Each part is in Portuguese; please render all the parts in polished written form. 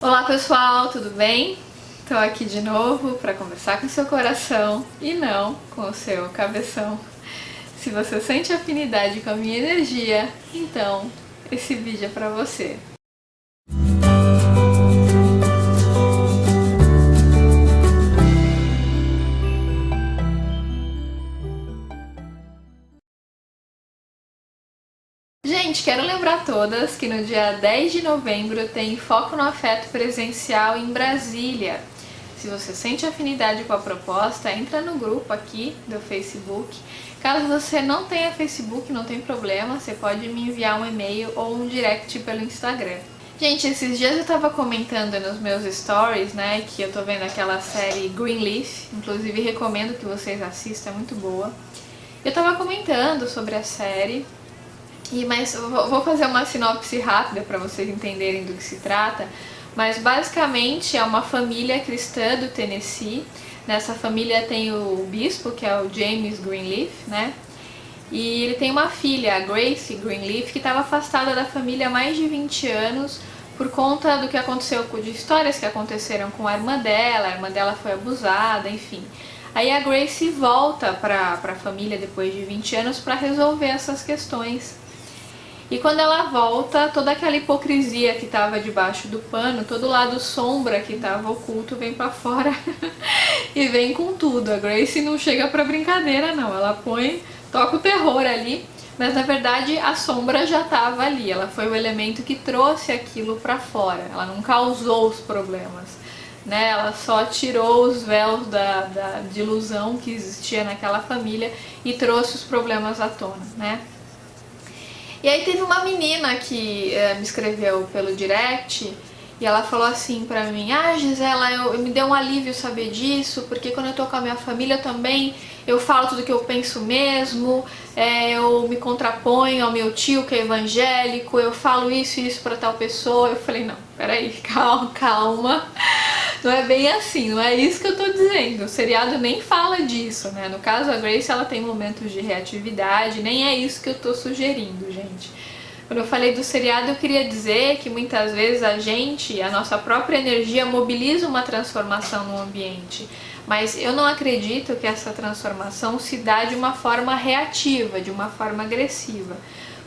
Olá pessoal, tudo bem? Tô aqui de novo para conversar com o seu coração e não com o seu cabeção. Se você sente afinidade com a minha energia, então esse vídeo é para você. Gente, quero lembrar todas que no dia 10 de novembro tem Foco no Afeto presencial em Brasília. Se você sente afinidade com a proposta, entra no grupo aqui do Facebook. Caso você não tenha Facebook, não tem problema, você pode me enviar um e-mail ou um direct pelo Instagram. Gente, esses dias eu tava comentando nos meus stories, né, que eu tô vendo aquela série Greenleaf, inclusive recomendo que vocês assistam, é muito boa. Eu tava comentando sobre a série, mas eu vou fazer uma sinopse rápida para vocês entenderem do que se trata. Mas basicamente é uma família cristã do Tennessee. Nessa família tem o bispo, que é o James Greenleaf, né? E ele tem uma filha, a Grace Greenleaf, que estava afastada da família há mais de 20 anos por conta do que aconteceu, de histórias que aconteceram com a irmã dela foi abusada, enfim. Aí a Grace volta para a família depois de 20 anos para resolver essas questões. E quando ela volta, toda aquela hipocrisia que estava debaixo do pano, todo o lado sombra que estava oculto vem pra fora e vem com tudo. A Grace não chega pra brincadeira não, ela toca o terror ali, mas na verdade a sombra já estava ali, ela foi o elemento que trouxe aquilo pra fora, ela não causou os problemas, né? Ela só tirou os véus de ilusão que existia naquela família e trouxe os problemas à tona, né? E aí teve uma menina que me escreveu pelo direct e ela falou assim pra mim: ah, Gisela, eu me deu um alívio saber disso, porque quando eu tô com a minha família também eu falo tudo que eu penso mesmo, eu me contraponho ao meu tio que é evangélico, eu falo isso e isso pra tal pessoa. Eu falei: não, peraí, calma. Não é bem assim, não é isso que eu tô dizendo. O seriado nem fala disso, né? No caso, a Grace, ela tem momentos de reatividade, nem é isso que eu tô sugerindo, gente. Quando eu falei do seriado, eu queria dizer que muitas vezes a nossa própria energia mobiliza uma transformação no ambiente. Mas eu não acredito que essa transformação se dá de uma forma reativa, de uma forma agressiva.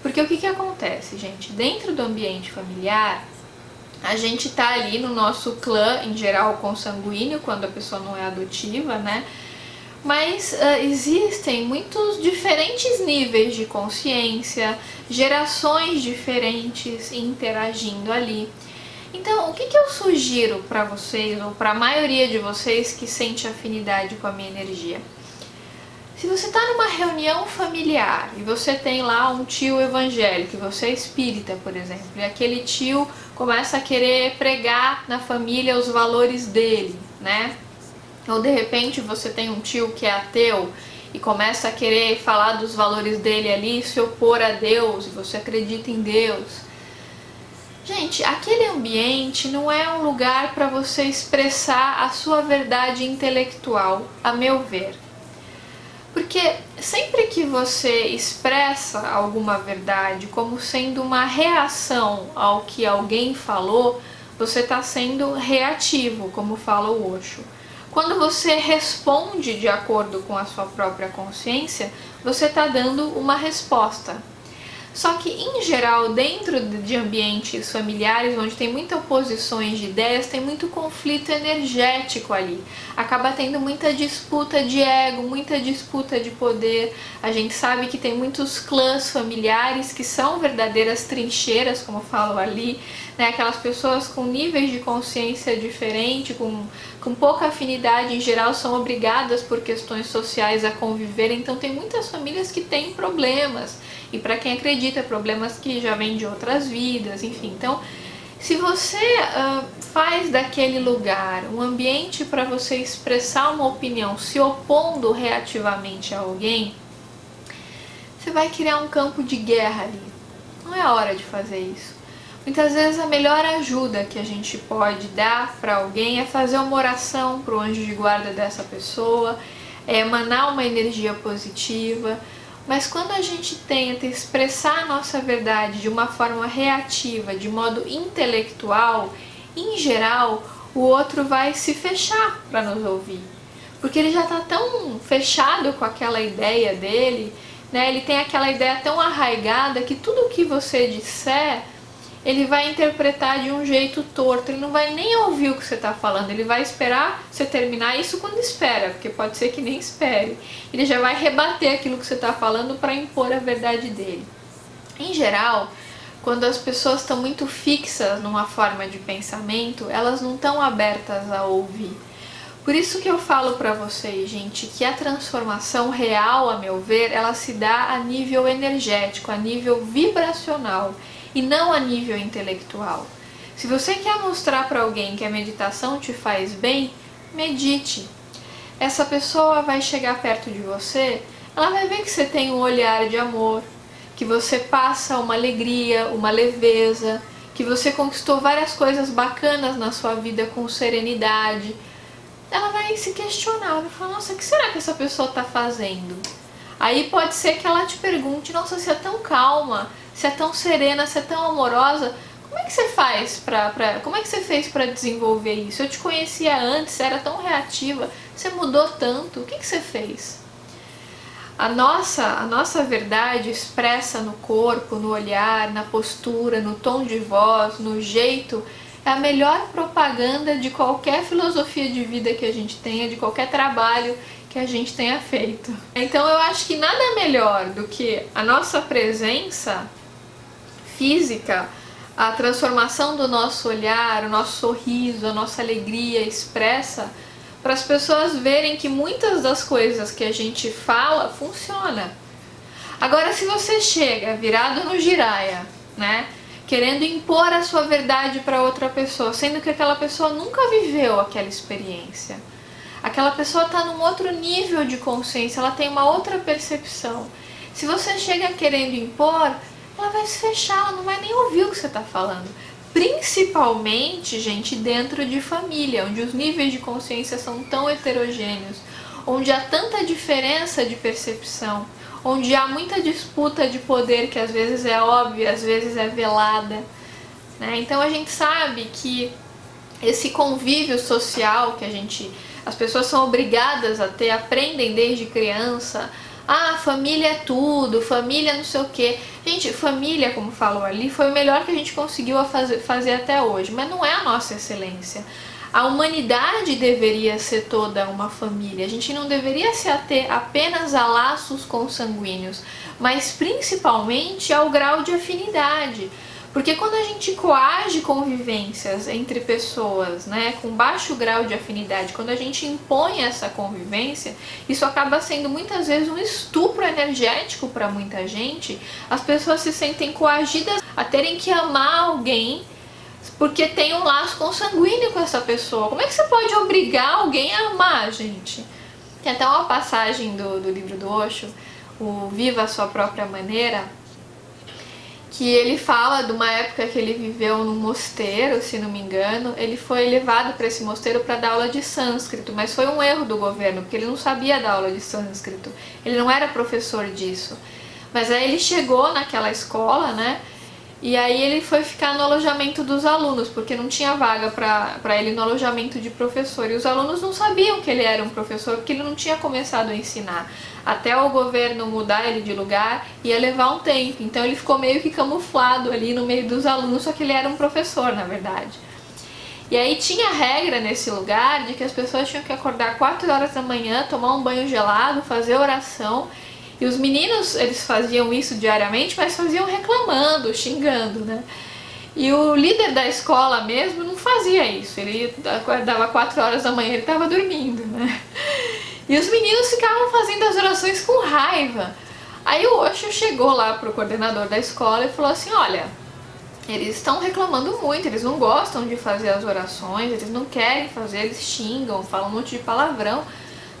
Porque o que acontece, gente? Dentro do ambiente familiar, a gente tá ali no nosso clã, em geral consanguíneo, quando a pessoa não é adotiva, né? Mas existem muitos diferentes níveis de consciência, gerações diferentes interagindo ali. Então, o que eu sugiro para vocês, ou para a maioria de vocês que sente afinidade com a minha energia? Se você está numa reunião familiar e você tem lá um tio evangélico, você é espírita, por exemplo, e aquele tio começa a querer pregar na família os valores dele, né? Ou de repente você tem um tio que é ateu e começa a querer falar dos valores dele ali, se opor a Deus, e você acredita em Deus. Gente, aquele ambiente não é um lugar para você expressar a sua verdade intelectual, a meu ver. Porque sempre que você expressa alguma verdade como sendo uma reação ao que alguém falou, você está sendo reativo, como fala o Osho. Quando você responde de acordo com a sua própria consciência, você está dando uma resposta. Só que, em geral, dentro de ambientes familiares, onde tem muitas oposições de ideias, tem muito conflito energético ali. Acaba tendo muita disputa de ego, muita disputa de poder. A gente sabe que tem muitos clãs familiares que são verdadeiras trincheiras, como falam ali, né? Aquelas pessoas com níveis de consciência diferentes, com pouca afinidade, em geral, são obrigadas por questões sociais a conviver. Então tem muitas famílias que têm problemas. E para quem acredita, problemas que já vêm de outras vidas, enfim. Então, se você faz daquele lugar um ambiente para você expressar uma opinião se opondo reativamente a alguém, você vai criar um campo de guerra ali. Não é a hora de fazer isso. Muitas vezes a melhor ajuda que a gente pode dar para alguém é fazer uma oração para o anjo de guarda dessa pessoa, é emanar uma energia positiva. Mas quando a gente tenta expressar a nossa verdade de uma forma reativa, de modo intelectual, em geral, o outro vai se fechar para nos ouvir. Porque ele já está tão fechado com aquela ideia dele, né? Ele tem aquela ideia tão arraigada que tudo o que você disser, ele vai interpretar de um jeito torto, ele não vai nem ouvir o que você está falando, ele vai esperar você terminar isso quando espera, porque pode ser que nem espere. Ele já vai rebater aquilo que você está falando para impor a verdade dele. Em geral, quando as pessoas estão muito fixas numa forma de pensamento, elas não estão abertas a ouvir. Por isso que eu falo para vocês, gente, que a transformação real, a meu ver, ela se dá a nível energético, a nível vibracional e não a nível intelectual. Se você quer mostrar para alguém que a meditação te faz bem, medite. Essa pessoa vai chegar perto de você, ela vai ver que você tem um olhar de amor, que você passa uma alegria, uma leveza, que você conquistou várias coisas bacanas na sua vida com serenidade. Ela vai se questionar, vai falar, nossa, o que será que essa pessoa está fazendo? Aí pode ser que ela te pergunte, nossa, você é tão calma, você é tão serena, você é tão amorosa, como é que você como é que você fez para desenvolver isso? Eu te conhecia antes, você era tão reativa, você mudou tanto, o que você fez? A nossa verdade expressa no corpo, no olhar, na postura, no tom de voz, no jeito, é a melhor propaganda de qualquer filosofia de vida que a gente tenha, de qualquer trabalho que a gente tenha feito. Então eu acho que nada melhor do que a nossa presença física, a transformação do nosso olhar, o nosso sorriso, a nossa alegria expressa, para as pessoas verem que muitas das coisas que a gente fala funciona. Agora, se você chega virado no giraia, né, querendo impor a sua verdade para outra pessoa, sendo que aquela pessoa nunca viveu aquela experiência, aquela pessoa está num outro nível de consciência, ela tem uma outra percepção. Se você chega querendo impor, ela vai se fechar, ela não vai nem ouvir o que você está falando. Principalmente, gente, dentro de família, onde os níveis de consciência são tão heterogêneos, onde há tanta diferença de percepção, onde há muita disputa de poder que às vezes é óbvia, às vezes é velada, né? Então a gente sabe que esse convívio social que as pessoas são obrigadas a ter, aprendem desde criança. Ah, família é tudo, família não sei o que. Gente, família, como falou ali, foi o melhor que a gente conseguiu fazer até hoje, mas não é a nossa excelência. A humanidade deveria ser toda uma família, a gente não deveria se ater apenas a laços consanguíneos, mas principalmente ao grau de afinidade. Porque quando a gente coage convivências entre pessoas, né, com baixo grau de afinidade, quando a gente impõe essa convivência, isso acaba sendo muitas vezes um estupro energético para muita gente. As pessoas se sentem coagidas a terem que amar alguém porque tem um laço consanguíneo com essa pessoa. Como é que você pode obrigar alguém a amar, gente? Tem até uma passagem do livro do Osho, o Viva a Sua Própria Maneira, que ele fala de uma época que ele viveu num mosteiro, se não me engano. Ele foi levado para esse mosteiro para dar aula de sânscrito, mas foi um erro do governo, porque ele não sabia dar aula de sânscrito, ele não era professor disso. Mas aí ele chegou naquela escola, né, e aí ele foi ficar no alojamento dos alunos, porque não tinha vaga para ele no alojamento de professor, e os alunos não sabiam que ele era um professor, porque ele não tinha começado a ensinar. Até o governo mudar ele de lugar, ia levar um tempo, então ele ficou meio que camuflado ali no meio dos alunos, só que ele era um professor, na verdade. E aí tinha regra nesse lugar de que as pessoas tinham que acordar 4 horas da manhã, tomar um banho gelado, fazer oração. E os meninos, eles faziam isso diariamente, mas faziam reclamando, xingando, né? E o líder da escola mesmo não fazia isso, ele acordava 4 horas da manhã, ele estava dormindo, né? E os meninos ficavam fazendo as orações com raiva. Aí o Osho chegou lá pro coordenador da escola e falou assim, olha, eles estão reclamando muito, eles não gostam de fazer as orações, eles não querem fazer, eles xingam, falam um monte de palavrão.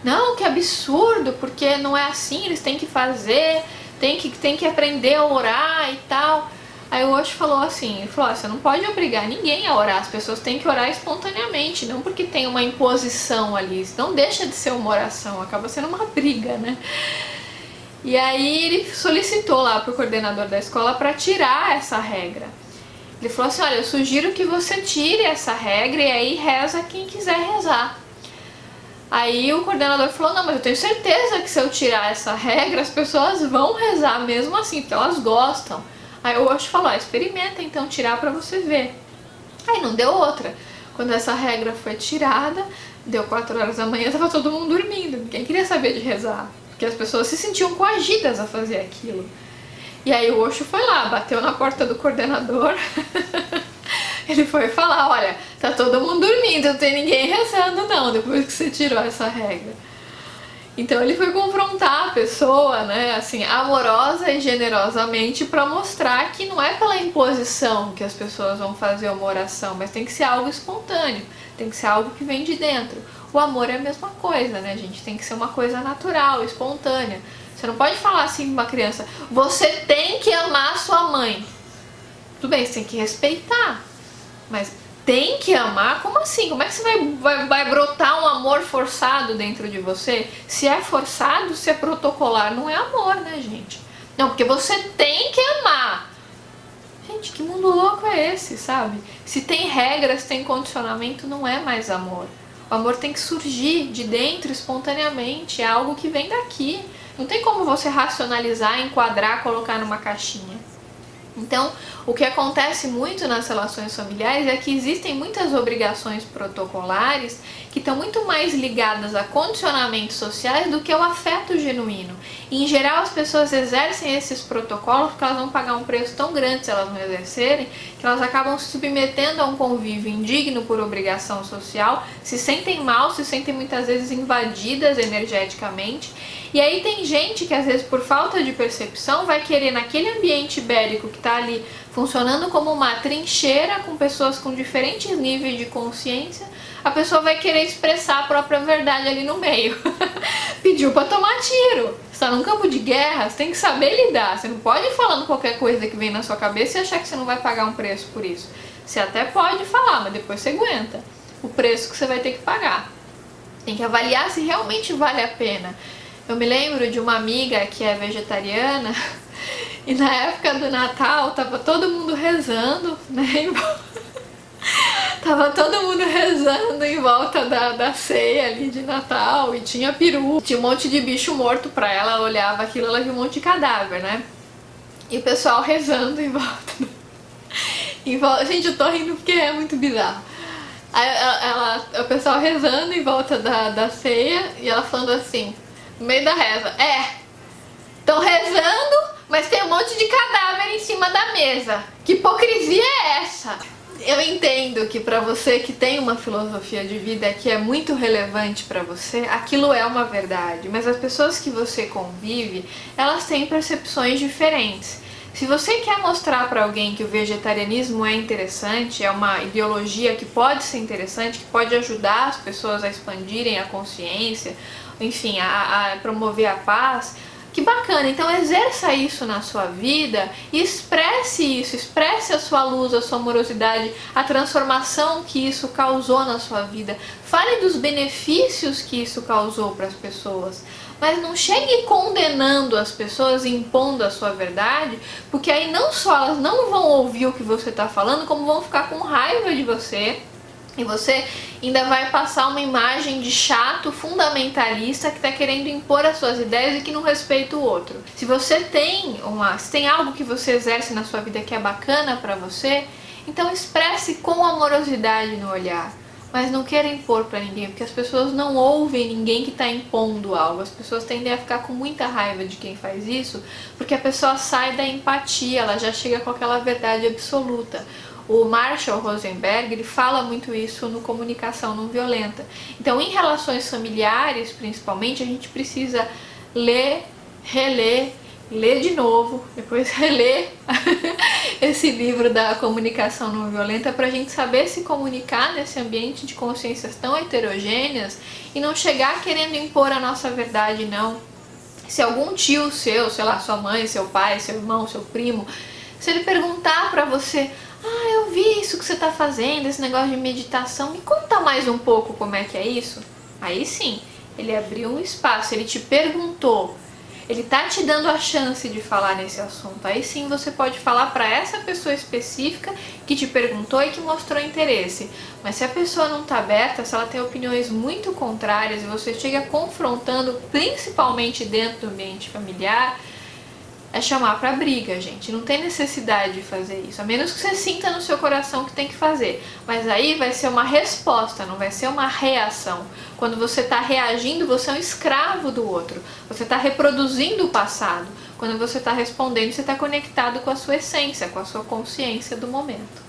Não, que absurdo, porque não é assim, eles têm que fazer, tem que aprender a orar e tal. Aí o Osho falou assim, ele falou, você não pode obrigar ninguém a orar, as pessoas têm que orar espontaneamente, não porque tem uma imposição ali, não deixa de ser uma oração, acaba sendo uma briga, né? E aí ele solicitou lá pro coordenador da escola para tirar essa regra. Ele falou assim, olha, eu sugiro que você tire essa regra e aí reza quem quiser rezar. Aí o coordenador falou, não, mas eu tenho certeza que se eu tirar essa regra, as pessoas vão rezar mesmo assim, porque elas gostam. Aí o Osho falou, experimenta então tirar pra você ver. Aí não deu outra. Quando essa regra foi tirada, deu 4 horas da manhã, tava todo mundo dormindo. Ninguém queria saber de rezar, porque as pessoas se sentiam coagidas a fazer aquilo. E aí o Osho foi lá, bateu na porta do coordenador. Ele foi falar, olha, tá todo mundo dormindo, não tem ninguém rezando não, depois que você tirou essa regra. Então ele foi confrontar a pessoa, né, assim, amorosa e generosamente, para mostrar que não é pela imposição que as pessoas vão fazer uma oração, mas tem que ser algo espontâneo, tem que ser algo que vem de dentro. O amor é a mesma coisa, né, gente? Tem que ser uma coisa natural, espontânea. Você não pode falar assim pra uma criança, você tem que amar sua mãe. Tudo bem, você tem que respeitar, mas tem que amar? Como assim? Como é que você vai brotar um amor forçado dentro de você? Se é forçado, se é protocolar, não é amor, né, gente? Não, porque você tem que amar. Gente, que mundo louco é esse, sabe? Se tem regras, tem condicionamento, não é mais amor. O amor tem que surgir de dentro espontaneamente, é algo que vem daqui. Não tem como você racionalizar, enquadrar, colocar numa caixinha. Então, o que acontece muito nas relações familiares é que existem muitas obrigações protocolares que estão muito mais ligadas a condicionamentos sociais do que ao afeto genuíno. E, em geral, as pessoas exercem esses protocolos porque elas vão pagar um preço tão grande se elas não exercerem, que elas acabam se submetendo a um convívio indigno por obrigação social, se sentem mal, se sentem muitas vezes invadidas energeticamente. E aí tem gente que às vezes por falta de percepção vai querer naquele ambiente bélico que está ali funcionando como uma trincheira com pessoas com diferentes níveis de consciência, a pessoa vai querer expressar a própria verdade ali no meio. Pediu para tomar tiro. Você está num campo de guerra, você tem que saber lidar. Você não pode ir falando qualquer coisa que vem na sua cabeça e achar que você não vai pagar um preço por isso. Você até pode falar, mas depois você aguenta o preço que você vai ter que pagar. Tem que avaliar se realmente vale a pena. Eu me lembro de uma amiga que é vegetariana e na época do Natal tava todo mundo rezando, né? Tava todo mundo rezando em volta da ceia ali de Natal e tinha peru, tinha um monte de bicho morto pra ela, ela olhava aquilo, ela viu um monte de cadáver, né? E o pessoal rezando em volta. Gente, eu tô rindo porque é muito bizarro. Aí o pessoal rezando em volta da ceia e ela falando assim, no meio da reza, estão rezando, mas tem um monte de cadáver em cima da mesa. Que hipocrisia é essa? Eu entendo que pra você que tem uma filosofia de vida que é muito relevante pra você, aquilo é uma verdade, mas as pessoas que você convive, elas têm percepções diferentes. Se você quer mostrar pra alguém que o vegetarianismo é interessante, é uma ideologia que pode ser interessante, que pode ajudar as pessoas a expandirem a consciência, enfim, a promover a paz, que bacana, então exerça isso na sua vida e expresse isso, expresse a sua luz, a sua amorosidade, a transformação que isso causou na sua vida. Fale dos benefícios que isso causou para as pessoas, mas não chegue condenando as pessoas, impondo a sua verdade, porque aí não só elas não vão ouvir o que você está falando, como vão ficar com raiva de você. E você ainda vai passar uma imagem de chato, fundamentalista, que está querendo impor as suas ideias e que não respeita o outro. Se você tem algo que você exerce na sua vida que é bacana para você, então expresse com amorosidade no olhar. Mas não queira impor para ninguém, porque as pessoas não ouvem ninguém que está impondo algo. As pessoas tendem a ficar com muita raiva de quem faz isso, porque a pessoa sai da empatia, ela já chega com aquela verdade absoluta. O Marshall Rosenberg, ele fala muito isso no Comunicação Não Violenta. Então, em relações familiares, principalmente, a gente precisa ler, reler, ler de novo, depois reler esse livro da Comunicação Não Violenta para a gente saber se comunicar nesse ambiente de consciências tão heterogêneas e não chegar querendo impor a nossa verdade, não. Se algum tio seu, sei lá, sua mãe, seu pai, seu irmão, seu primo, se ele perguntar para você, eu vi isso que você está fazendo, esse negócio de meditação, me conta mais um pouco como é que é isso? Aí sim, ele abriu um espaço, ele te perguntou. ele tá te dando a chance de falar nesse assunto. Aí sim você pode falar para essa pessoa específica que te perguntou e que mostrou interesse. Mas se a pessoa não tá aberta, se ela tem opiniões muito contrárias e você chega confrontando, principalmente dentro do ambiente familiar, é chamar pra briga, gente. Não tem necessidade de fazer isso, a menos que você sinta no seu coração que tem que fazer. Mas aí vai ser uma resposta, não vai ser uma reação. Quando você tá reagindo, você é um escravo do outro. Você tá reproduzindo o passado. Quando você tá respondendo, você tá conectado com a sua essência, com a sua consciência do momento.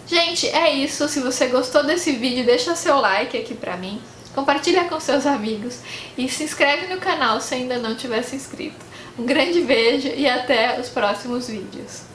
Gente, é isso. Se você gostou desse vídeo, deixa seu like aqui pra mim. Compartilha com seus amigos e se inscreve no canal se ainda não tiver se inscrito. Um grande beijo e até os próximos vídeos.